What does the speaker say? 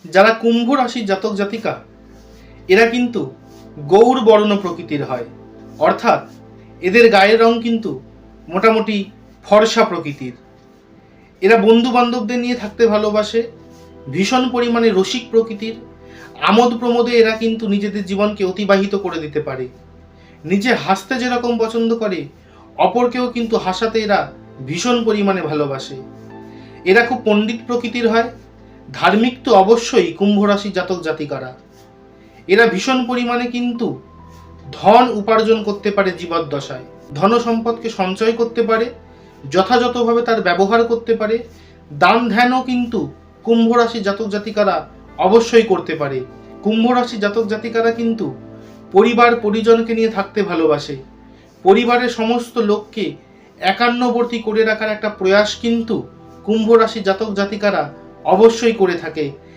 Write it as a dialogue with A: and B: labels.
A: যারা কুম্ভ রাশির জাতক জাতিকা এরা কিন্তু গৌর বর্ণ প্রকৃতির হয়, অর্থাৎ এদের গায়ের রং কিন্তু মোটামুটি ফর্সা প্রকৃতির। এরা বন্ধু বান্ধবদের নিয়ে থাকতে ভালোবাসে, ভীষণ পরিমাণে রসিক প্রকৃতির। আমোদ প্রমোদে এরা কিন্তু নিজেদের জীবনকে অতিবাহিত করে দিতে পারে। নিজে হাসতে যেরকম পছন্দ করে, অপরকেও কিন্তু হাসাতে এরা ভীষণ পরিমাণে ভালোবাসে। এরা খুব পণ্ডিত প্রকৃতির হয়। ধার্মিক তো অবশ্যই কুম্ভ রাশির জাতক জাতিকারা। এরা ভীষণ পরিমাণে কিন্তু ধন উপার্জন করতে পারে জীবদ্দশায়, ধন সম্পদকে সঞ্চয় করতে পারে, যথাযথভাবে তার ব্যবহার করতে পারে। দান ধ্যানও কিন্তু কুম্ভ রাশির জাতক জাতিকারা অবশ্যই করতে পারে। কুম্ভ রাশির জাতক জাতিকারা কিন্তু পরিবার পরিজনকে নিয়ে থাকতে ভালোবাসে। পরিবারের সমস্ত লোককে একান্নবর্তী করে রাখার একটা প্রয়াস কিন্তু কুম্ভ রাশির জাতক জাতিকারা অবশ্যই করে থাকে।